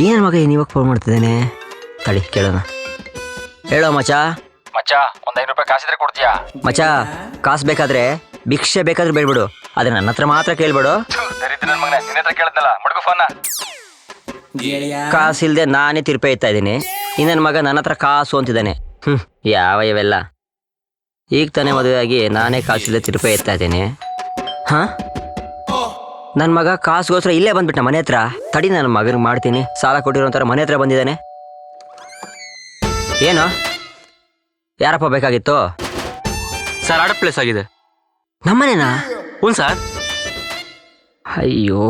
ಏನು ಮಗ ಇವಾಗ ಫೋನ್ ಮಾಡ್ತಿದ್ದೇನೆ, ತಡಿ ಕೇಳೋಣ. ಹೇಳೋ ಮಚಾ. ಮಚ್ಚ, ಒಂದ್ 5 ರೂಪಾಯಿ ಕಾಸಿದ್ರೆ ಕೊಡ್ತೀಯಾ? ಮಚಾ, ಕಾಸು ಬೇಕಾದ್ರೆ ಭಿಕ್ಷೆ ಬೇಕಾದ್ರೆ ಬೇಡ್ಬಿಡು, ಆದ್ರೆ ನನ್ನ ಹತ್ರ ಮಾತ್ರ ಕೇಳ್ಬೇಡು. ದರಿದ್ರ ಮಗನೇ, ನಿನ್ನ ಹತ್ರ ಕೇಳಿದ್ನಲ್ಲ, ಮಡ್ಗು ಫೋನ್ನ. ಕಾಸಿಲ್ದೆ ನಾನೇ ತಿರ್ಪೆ ಇತ್ತಾ ಇದ್ದೀನಿ, ನನ್ನ ಮಗ ನನ್ನ ಹತ್ರ ಕಾಸು ಅಂತಿದ್ದಾನೆ. ಯಾವ ಇವೆಲ್ಲ? ಈಗ ತಾನೇ ಮದುವೆ ಆಗಿ ನಾನೇ ಕಾಸಿಲ್ದೆ ತಿರ್ಪೆ ಎತ್ತಾ ಇದ್ದೀನಿ. ಹಾ, ನನ್ನ ಮಗ ಕಾಸುಗೋಸ್ಕರ ಇಲ್ಲೇ ಬಂದ್ಬಿಟ್ಟ ಮನೆ ಹತ್ರ. ತಡಿ, ನನ್ನ ಮಗನಿಗೆ ಮಾಡ್ತೀನಿ. ಸಾಲ ಕೊಟ್ಟಿರೋಂಥರ ಮನೆ ಹತ್ರ ಬಂದಿದ್ದಾನೆ. ಏನು ಯಾರಪ್ಪ ಬೇಕಾಗಿತ್ತು? ಸರ್, ಆರ್ಡರ್ ಪ್ಲೇಸ್ ಆಗಿದೆ. ನಮ್ಮನೇನಾ? ಹ್ಞೂ ಸರ್. ಅಯ್ಯೋ,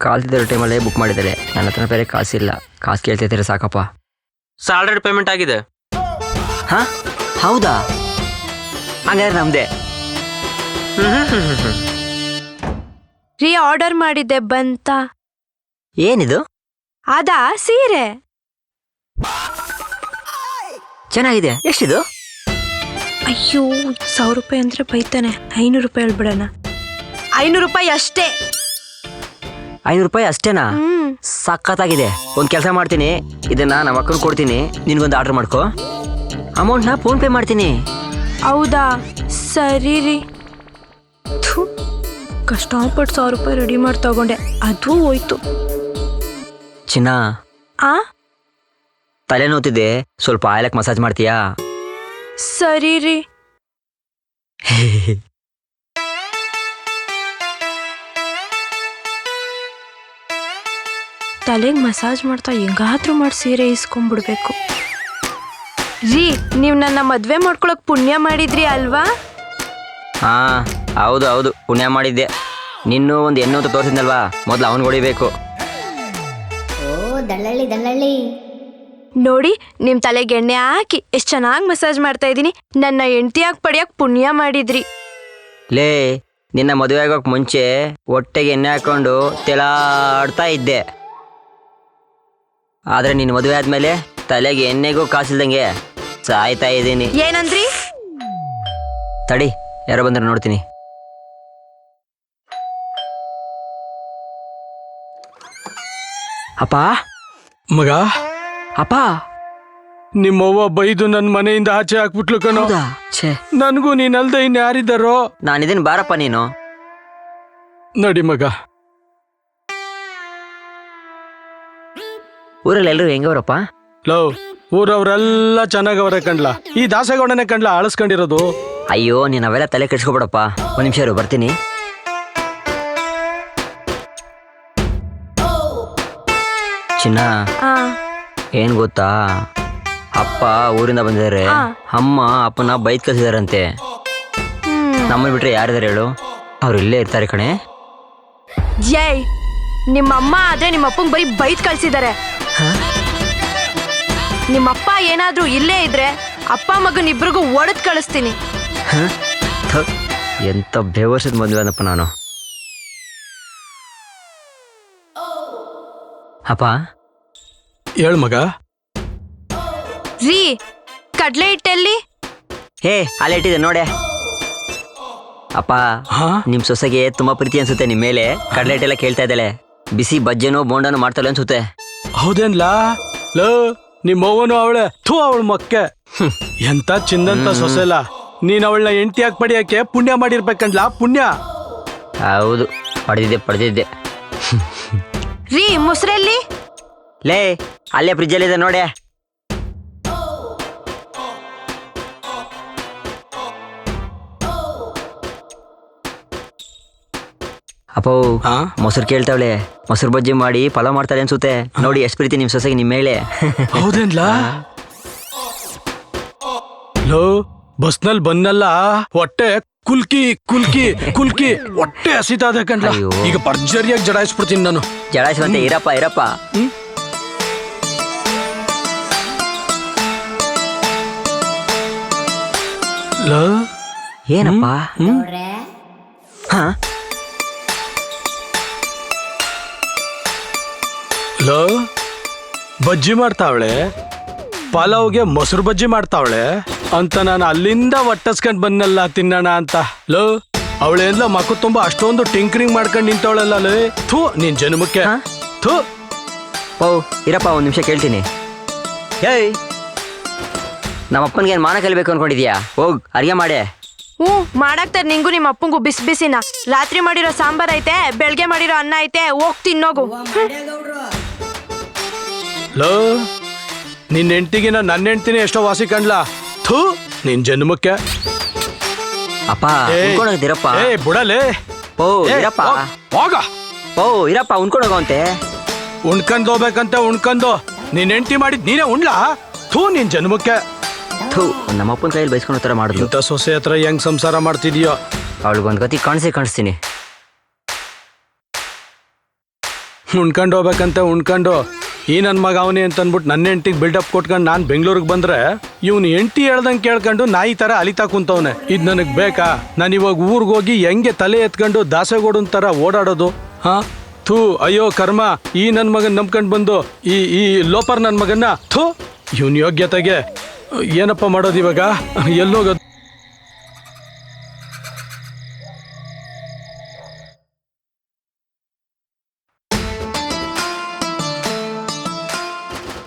ಕಾಲ್ತಿದ್ದ ಟೈಮಲ್ಲೇ ಬುಕ್ ಮಾಡಿದ್ದಾರೆ. ನನ್ನ ಹತ್ರ ಬೇರೆ ಕಾಸಿಲ್ಲ. ಕಾಸು ಕೇಳ್ತಿದ್ದಾರೆ ಸಾಕಪ್ಪ. ಸರ್, ಆಲ್ರೆಡಿ ಪೇಮೆಂಟ್ ಆಗಿದೆ. ಹಾ, ಹೌದಾ? ಹಂಗಾದ್ರೆ ನಮ್ದೇ. ರೀ, ಆರ್ಡರ್ ಮಾಡಿದ್ದೆ ಬಂತ. ಏನಿದು? ಅದಾ ಸೀರೆ. ಚೆನ್ನಾಗಿದೆ. ಎಷ್ಟಿದು? ಅಯ್ಯೋ, 1,000 ರೂಪಾಯಿ ಅಂದ್ರೆ ಬೈತಾನೆ. 500 ರೂಪಾಯಿ ಹೇಳ್ಬಿಡೋಣ. 500 ರೂಪಾಯಿ ಅಷ್ಟೇ. 500 ರೂಪಾಯಿ ಅಷ್ಟೇನಾ? ಸಖತ್ತಾಗಿದೆ. ಒಂದು ಕೆಲಸ ಮಾಡ್ತೀನಿ, ಇದನ್ನ ನಮ್ಮ ಅಕ್ಕನ ಕೊಡ್ತೀನಿ, ನಿನ್ಗೊಂದು ಆರ್ಡರ್ ಮಾಡ್ಕೊ. ಅಮೌಂಟ್ನ ಫೋನ್ ಪೇ ಮಾಡ್ತೀನಿ. ಹೌದಾ? ಸರಿ ರೀ. ಕಷ್ಟಪಟ್ಟು 1,000 ರೂಪಾಯಿ ರೆಡಿ ಮಾಡಿ ತಗೊಂಡೆ, ಅದು ಹೋಯ್ತು. ಚಿನ್ನ, ಆ ತಲೆ ನೋತಿದೆ, ಸ್ವಲ್ಪ ಆಯ್ಲಕ್ಕೆ ಮಸಾಜ್ ಮಾಡ್ತೀಯಾ? ಸರಿ ರೀ. ತಲೆಗೆ ಮಸಾಜ್ ಮಾಡ್ತಾ ಹೆಂಗಾದ್ರೂ ಮಾಡಿ ಸೀರೆ ಇಸ್ಕೊಂಡ್ಬಿಡ್ಬೇಕು. ರೀ, ನೀವು ನನ್ನ ಮದ್ವೆ ಮಾಡ್ಕೊಳಕ್ ಪುಣ್ಯ ಮಾಡಿದ್ರಿ ಅಲ್ವಾ? ಹಾ, ಹೌದು ಹೌದು, ಪುಣ್ಯ ಮಾಡಿದ್ದೆ. ನಿನ್ನೂ ಒಂದು ಹೆಣ್ಣು ಅಂತ ತೋರಿಸಿದ್ನಲ್ವಾ, ಮೊದಲು ಅವನು ಹೊಡಿಬೇಕು. ಓ ದಳ್ಳಳ್ಳಿ ದಳ್ಳಳ್ಳಿ. ನೋಡಿ, ನಿಮ್ ತಲೆಗೆ ಎಣ್ಣೆ ಹಾಕಿ ಎಷ್ಟು ಚೆನ್ನಾಗಿ ಮಸಾಜ್ ಮಾಡ್ತಾ ಇದ್ದೀನಿ. ನನ್ನ ಹೆಂಡತಿಯಾಗಿ ಪಡಿಯಕ್ ಪುಣ್ಯ ಮಾಡಿದ್ರಿ. ಲೇ, ನಿನ್ನ ಮದುವೆ ಆಗೋಕೆ ಮುಂಚೆ ಹೊಟ್ಟೆಗೆ ಎಣ್ಣೆ ಹಾಕೊಂಡು ತೆಲಾಡ್ತಾ ಇದ್ದೆ. ಆದರೆ ನಿನ್ನ ಮದುವೆ ಆದಮೇಲೆ ತಲೆಗೆ ಎಣ್ಣೆಗೂ ಕಾಸಿಲ್ದಂಗೆ ಸಾಯ್ತಾ ಇದ್ದೀನಿ. ಏನಂದ್ರಿ? ತಡಿ, ಯಾರೋ ಬಂದ್ರೆ ನೋಡ್ತೀನಿ. ಅಪ್ಪ, ಮಗ, ಅಪ್ಪ, ನಿಮ್ಮವ್ವ ಬೈದು ನನ್ನ ಮನೆಯಿಂದ ಆಚೆ ಹಾಕ್ಬಿಟ್ಲು ಕಣೋ. ಹೌದಾ? ಛೇ, ನನಗೂ ನೀನಲ್ದೆ ಇನ್ಯಾರಿದ್ದಾರೋ? ನಾನಿದ್ದೀನಿ, ಬಾರಪ್ಪ ನೀನು. ನಡಿ ಮಗ. ಊರಲ್ಲಿ ಎಲ್ಲರೂ ಹೆಂಗವ್ರಪ್ಪ? ಲವ್, ಊರವ್ರೆಲ್ಲ ಚೆನ್ನಾಗವ್ರೆ ಕಣ್ಲ. ಈ ದಾಸಗೌಡನೆ ಕಣ್ಲ ಆಳಿಸ್ಕೊಂಡಿರೋದು. ಅಯ್ಯೋ, ನೀನು ಅವೆಲ್ಲ ತಲೆ ಕೆಡ್ಸ್ಕೊಬೇಡಪ್ಪ. ಒಂದು ನಿಮಿಷ ಇರು, ಬರ್ತೀನಿ. ಚಿನ್ನ, ಏನ್ ಗೊತ್ತಾ, ಅಪ್ಪ ಊರಿಂದ ಬಂದಿದ್ದಾರೆ. ಅಮ್ಮ ಅಪ್ಪನ ಬೈದ್ ಕಳ್ಸಿದಾರಂತೆ. ನಮ್ಮನ್ನ ಬಿಟ್ರೆ ಯಾರಿದಾರೆ ಹೇಳು? ಅವ್ರು ಇಲ್ಲೇ ಇರ್ತಾರೆ ಕಣೆ. ಜೈ, ನಿಮ್ಮಮ್ಮ ಆದ್ರೆ ನಿಮ್ಮಪ್ಪಂಗ್ ಬರೀ ಬೈದ್ ಕಳ್ಸಿದ್ದಾರೆ. ನಿಮ್ಮಪ್ಪ ಏನಾದ್ರೂ ಇಲ್ಲೇ ಇದ್ರೆ ಅಪ್ಪ ಮಗನ್ ಇಬ್ರಿಗೂ ಒಡೆದ್ ಕಳಿಸ್ತೀನಿ. ಎಂತ ಬೇವರ್ಸದ್ ಬಂದ್ವನಪ್ಪ ನಾನು. ಅಪ್ಪ, ಹೇಳ್ ಮಗ. ರೀ, ಕಡ್ಲೆ ಹಿಟ್ಟೆಲ್ಲಿ? ಹೇ, ಅಲ್ಲೇ ಇಟ್ಟಿದೆ ನೋಡೆ. ಅಪ್ಪ, ನಿಮ್ ಸೊಸೆಗೆ ತುಂಬಾ ಪ್ರೀತಿ ಅನ್ಸುತ್ತೆ ನಿಮ್ ಮೇಲೆ. ಕಡಲೆ ಹಿಟ್ಟೆಲ್ಲ ಕೇಳ್ತಾ ಇದ್ದಾಳೆ. ಬಿಸಿ ಬಜ್ಜೆನೋ ಬೋಂಡನೋ ಮಾಡ್ತಾಳೆ ಅನ್ಸುತ್ತೆ. ಹೌದೇನ್ಲಾ? ಲೋ, ನಿಮ್ಮವ್ವನು ಅವಳೆ, ಥೂ ಅವಳ ಮಕ್ಕೆ. ಎಂತ ಚಿಂದಂತ ಸೊಸೆಲ್ಲ. ನೀನ್ ಅವಳನ್ನ ಹೆಂಡತಿಯಾಗಿ ಪಡಿಯಕ್ಕೆ ಪುಣ್ಯ ಮಾಡಿರ್ಬೇಕಂಡ್ಲಾ, ಪುಣ್ಯ. ಹೌದು, ಪಡೆದಿದ್ದೆ. ರೀ, ಮುಸ್ರೆಲ್ಲಿ? ಲೇ, ಅಲ್ಲೇ ಫ್ರಿಜ್ಜಲ್ಲಿದೆ ನೋಡೆ. ಅಪ್ಪೋ, ಮೊಸರು ಕೇಳ್ತಾವಳೆ. ಮೊಸರು ಬಜ್ಜಿ ಮಾಡಿ ಪಲಾವ್ ಮಾಡ್ತಾಳೆ ಅನ್ಸುತ್ತೆ. ನೋಡಿ ಎಷ್ಟು ಪ್ರೀತಿ ನಿಮ್ ಸೊಸೆಗೆ ನಿಮ್ ಮೇಲೆ. ಹೌದೇನ್ಲಾ? ಲೋ, ಬಸ್ನಲ್ಲಿ ಬಂದಲ್ಲ, ಹೊಟ್ಟೆ ಕುಲ್ಕಿ ಕುಲ್ಕಿ ಕುಲ್ಕಿ ಹೊಟ್ಟೆ ಹಸಿತಾದ ಕಂಡ್ಲ. ಈಗ ಭರ್ಜರಿಯಾಗಿ ಜಡಾಯಿಸ್ಬಿಡ್ತೀನಿ ನಾನು. ಜಡಾಯಿಸುವಂತೆ ಇರಪ್ಪ. ಲೋ, ಏನಪ್ಪ? ಹಾ, ಲೋ, ಬಜ್ಜಿ ಮಾಡ್ತಾವಳೆ, ಪಲಾವ್ಗೆ ಮೊಸರು ಬಜ್ಜಿ ಮಾಡ್ತಾವಳೆ ಅಂತ ನಾನು ಅಲ್ಲಿಂದ ಒಟ್ಟಿಸ್ಕೊಂಡ್ ಬಂದಲ್ಲ ತಿನ್ನೋಣ ಅಂತ. ಲೋ, ಅವಳೆಲ್ಲ ಮಕ್ಕ ತುಂಬಾ ಅಷ್ಟೊಂದು ಟಿಂಕರಿಂಗ್ ಮಾಡ್ಕೊಂಡು ನಿಂತವಳಲ್ಲ. ಲೇ, ಥೂ ನಿನ್ ಜನ್ಮಕ್ಕೆ. ಥೂ. ಓ ಇರಪ್ಪ ಒಂದು ನಿಮಿಷ ಕೇಳ್ತೀನಿ. ಏಯ್ ನಮ್ಮ ಅಪ್ಪನಿಗೆ ಏನು ಮಾನ ಕಲಿಬೇಕು ಅನ್ಕೊಂಡಿದ್ಯಾ? ಹೋಗ್ ಅರ್ಗೆ ಮಾಡೆ. ಹ್ಞೂ ಮಾಡಾಕ್ತಾರೆ ನಿಂಗೂ ನಿಮ್ಮ ಅಪ್ಪಂಗೂ ಬಿಸಿ ಬಿಸಿನ. ರಾತ್ರಿ ಮಾಡಿರೋ ಸಾಂಬಾರ್ ಐತೆ, ಬೆಳಗ್ಗೆ ಮಾಡಿರೋ ಅನ್ನ ಐತೆ, ಹೋಗ್ ತಿನ್ನೋಗು. ಲೋ ನಿನ್ನ ಹೆಂಡ್ತಿಗಿನ ನನ್ನ ಹೆಂಡ್ತಿನೇ ಎಷ್ಟೋ ವಾಸಿ ಕಂಡ್ಲಾ. ಥೂ ನಿನ್ ಜನ್ಮಕ್ಕೆ. ಅಪ್ಪ ಉಣ್ಕೊಂಡೋಗಿದ್ದೀರಪ್ಪ. ಏ ಬುಡಲೇ. ಓ ಏ, ಇರಪ್ಪ. ಹೋಗ ಓ ಇರಪ್ಪ ಉಣ್ಕೊಂಡೋಗಂತೆ. ಉಣ್ಕಂಡ್ ಹೋಗ್ಬೇಕಂತ ಉಣ್ಕಂದು ನಿನ್ ಹೆಂಡ್ತಿ ಮಾಡಿದ್ ನೀನೇ ಉಣ್ಲಾ. ಥೂ ನಿನ್ ಜನ್ಮಕ್ಕೆ. ಥೂ ನಮ್ಮ ಅಪ್ಪನ ಕೈಯಲ್ಲಿ ಬೈಸ್ಕೊಂಡು ಥರ ಮಾಡಿದ್ಲು. ಇಂಥ ಸೊಸೆ ಹತ್ರ ಹೆಂಗ್ ಸಂಸಾರ ಮಾಡ್ತಿದ್ಯೋ. ಅವಳಿಗೊಂದು ಗತಿ ಕಾಣಿಸ್ತೀನಿ. ಉಣ್ಕಂಡು ಹೋಗ್ಬೇಕಂತ ಉಣ್ಕಂಡು ಈ ನನ್ನ ಮಗ ಅವನೇ ಅಂತ ಅಂದ್ಬಿಟ್ಟು ನನ್ನ ಹೆಂಡ್ತಿಗೆ ಬಿಲ್ಡಪ್ ಕೊಟ್ಕೊಂಡು ನಾನು ಬೆಂಗಳೂರಿಗೆ ಬಂದ್ರೆ ಇವ್ನು ಹೆಂಡ್ತಿ ಹೇಳ್ದಂಗೆ ಕೇಳ್ಕೊಂಡು ನಾಯಿ ಥರ ಅಲಿತಾ ಕುಂತವನೆ. ಇದು ನನಗೆ ಬೇಕಾ? ನಾನು ಇವಾಗ ಊರಿಗೆ ಹೋಗಿ ಹೆಂಗೆ ತಲೆ ಎತ್ಕೊಂಡು ದಾಸೆಗೋಡನ್ ಥರ ಓಡಾಡೋದು? ಹಾ ಥೂ ಅಯ್ಯೋ ಕರ್ಮ. ಈ ನನ್ನ ಮಗನ್ ನಂಬ್ಕೊಂಡು ಬಂದು ಈ ಲೋಪರ್ ನನ್ನ ಮಗನ್ನ ಥೂ ಇವನ್ ಯೋಗ್ಯತೆಗೆ ಏನಪ್ಪ ಮಾಡೋದು ಇವಾಗ? ಎಲ್ಲೋಗೋದು?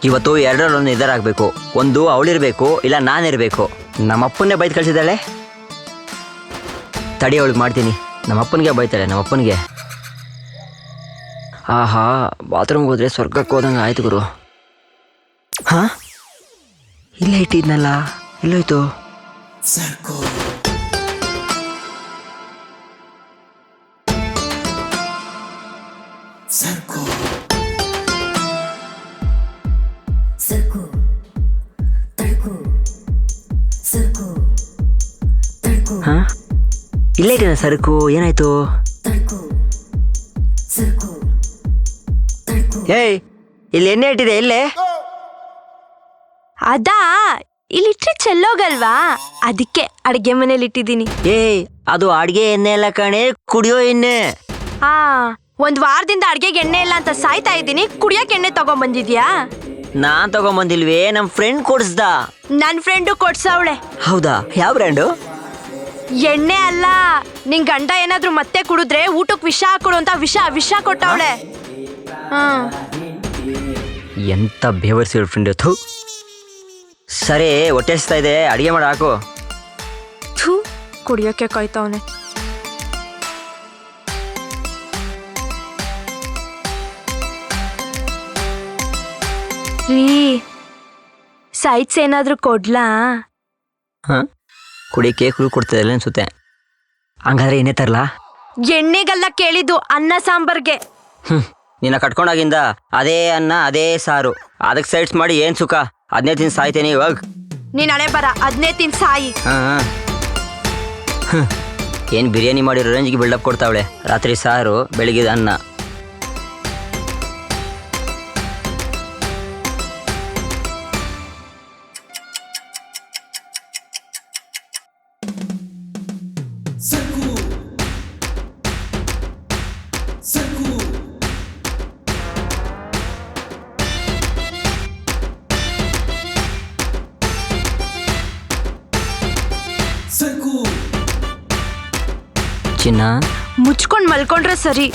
ಇವತ್ತು ಎರಡರಲ್ಲೊಂದು ನಿರ್ಧಾರ ಆಗಬೇಕು. ಒಂದು ಅವಳಿರ್ಬೇಕು, ಇಲ್ಲ ನಾನಿರ್ಬೇಕು. ನಮ್ಮಪ್ಪನ್ನೇ ಬೈದು ಕಳಿಸಿದಾಳೆ. ತಡಿ ಅವಳಿಗೆ ಮಾಡ್ತೀನಿ. ನಮ್ಮಪ್ಪನಿಗೆ ಬೈತಾಳೆ, ನಮ್ಮಪ್ಪನಿಗೆ. ಆಹಾ ಬಾತ್ರೂಮ್ಗೆ ಹೋದ್ರೆ ಸ್ವರ್ಗಕ್ಕೆ ಹೋದಂಗೆ ಆಯ್ತು ಗುರು. ಹಾ ಇಲ್ಲೇ ಇಟ್ಟಿದ್ನಲ್ಲ, ಎಲ್ಲೋಯ್ತು? ಹಾ ಇಲ್ಲೇ ಇಟ್ಟಿನ ಸರಕು, ಏನಾಯ್ತು? ಏಯ್ ಇಲ್ಲಿ ಎಣ್ಣೆ ಇಟ್ಟಿದೆ, ಎಲ್ಲೇ? ಅದಾ ಇಲ್ಲಿಟ್ರೆ ಚೆಲ್ಲೋಗಲ್ವಾ, ಅದಕ್ಕೆ ಅಡ್ಗೆ ಮನೇಲಿ ಇಟ್ಟಿದ್ದೀನಿ. ಏಯ್ ಅದು ಅಡ್ಗೆ ಎಣ್ಣೆ ಎಲ್ಲ ಕಣೆ, ಕುಡಿಯೋ ಎಣ್ಣೆ. ಹಾ ಒಂದ್ ವಾರದಿಂದ ಅಡ್ಗೆಗೆ ಎಣ್ಣೆ ಇಲ್ಲ ಅಂತ ಸಾಯ್ತಾ ಇದ್ದೀನಿ. ಕುಡಿಯಕ್ಕೆ ಎಣ್ಣೆ ತಗೊಂಬಂದಿದ್ಯಾ? ನಾನ್ ತಗೊಂಬಂದಿಲ್ವೇ, ನಮ್ ಫ್ರೆಂಡ್ ಕೊಡ್ಸ್ದ. ನನ್ ಫ್ರೆಂಡು ಕೊಡ್ಸವಳೆ. ಹೌದಾ? ಯಾವ ಬ್ರ್ಯಾಂಡು? ಎಣ್ಣೆ ಅಲ್ಲ, ನಿನ್ ಗಂಡ ಏನಾದ್ರೂ ಮತ್ತೆ ಕುಡಿದ್ರೆ ಊಟಕ್ಕೆ ವಿಷ ಹಾಕೊಡು ಅಂತ ವಿಷ ಕೊಟ್ಟವಳೆ. ಎಂತ ಬೇವರ್ಸಿರೋ ಫ್ರೆಂಡ್. ಥೂ ಸರಿ, ಹೊಟ್ಟೆ ಹಸ್ತಾ ಇದೆ, ಅಡಿಗೆ ಮಾಡಿ ಹಾಕು. ಥೂ ಕುಡಿಯೋಕೆ ಕಾಯ್ತವನೆ. ರೀ ಸೈಟ್ಸ್ ಏನಾದ್ರೂ ಕೊಡ್ಲಾ? ಹಾ ಕುಡಿಯಕ್ಕೆ ಕುಡಿ ಕೊಡ್ತಿದ್ದಲ್ಲ ಅನ್ಸುತ್ತೆ. ಹಂಗಾದ್ರೆ ಏನೇ ತರಲಾ? ಎಣ್ಣೆಗೆಲ್ಲ ಕೇಳಿದ್ದು, ಅನ್ನ ಸಾಂಬಾರ್ಗೆ. ನಿನ್ನ ಕಟ್ಕೊಂಡಾಗಿಂದ ಅದೇ ಅನ್ನ ಅದೇ ಸಾರು, ಅದಕ್ಕೆ ಸೈಡ್ಸ್ ಮಾಡಿ ಏನ್ ಸುಖ? ಅದನ್ನೇ ತಿನ್ ಸಾಯ್ತೇನೆ ಇವಾಗ. ನೀನ್ ಹಣೆ ಬರ, ಅದನ್ನೇ ತಿನ್ ಸಾಯಿ. ಏನ್ ಬಿರಿಯಾನಿ ಮಾಡಿರೋ ರೇಂಜ್ಗೆ ಬಿಲ್ಡಪ್ ಕೊಡ್ತಾವಳೆ. ರಾತ್ರಿ ಸಾರು, ಬೆಳಿಗ್ಗೆ ಅನ್ನ. ಚಿನ್ನ ಮುಚ್ಕೊಂಡ್ ಮಲ್ಕೊಂಡ್ರೆ ಸರಿ.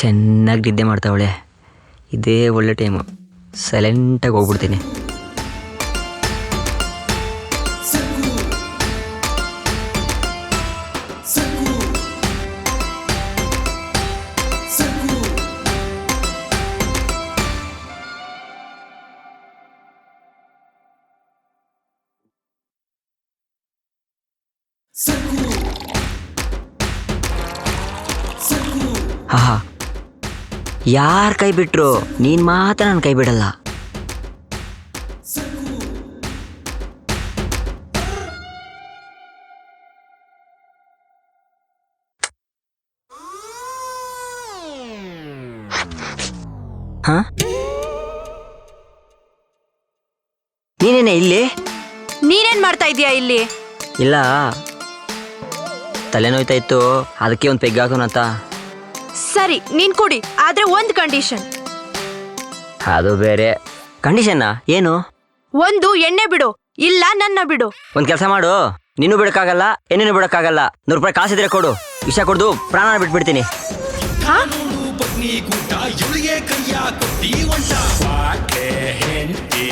ಚೆನ್ನಾಗಿ ನಿದ್ದೆ ಮಾಡ್ತಾವಳೆ. ಇದೇ ಒಳ್ಳೆ ಟೈಮು, ಸೈಲೆಂಟಾಗಿ ಹೋಗ್ಬಿಡ್ತೀನಿ. ಹಾ ಯಾರ್ ಕೈ ಬಿಟ್ರು ನೀನ್ ಮಾತ್ರ ನನ್ನ ಕೈ ಬಿಡಲ್ಲ. ಹಾ ನೀನೇನೆ ಇಲ್ಲಿ? ನೀನೇನ್ ಮಾಡ್ತಾ ಇದೀಯಾ ಇಲ್ಲಿ? ಇಲ್ಲ, ತಲೆನೋಯ್ತಾ ಇತ್ತು, ಅದಕ್ಕೆ ಒಂದು ಪೆಗ್ ಹಾಕೋಣಂತ. ಸರಿ ನೀನ್ ಕುಡಿ, ಆದ್ರೆ ಒಂದ್ ಕಂಡೀಷನ್. ಅದು ಬೇರೆ ಕಂಡೀಷನ್ನ ಏನು? ಒಂದು ಎಣ್ಣೆ ಬಿಡು, ಇಲ್ಲ ನನ್ನ ಬಿಡು. ಒಂದ್ ಕೆಲಸ ಮಾಡು, ನೀನು ಬಿಡಕ್ಕಾಗಲ್ಲ ಎಣ್ಣೆನೂ ಬಿಡಕ್ಕಾಗಲ್ಲ. 100 ರೂಪಾಯಿ ಕಾಸಿದ್ರೆ ಕೊಡು, ವಿಷ ಕೊಡ್ದು ಪ್ರಾಣ ಬಿಟ್ಬಿಡ್ತೀನಿ. ಹಾ? ಕೂಟ ಇವಳಿಗೆ ಕೈಯ ಕೊಟ್ಟಿ ಒಂಟ ಕ್ವಾಟ್ಲೆ ಹೆಂಡತಿ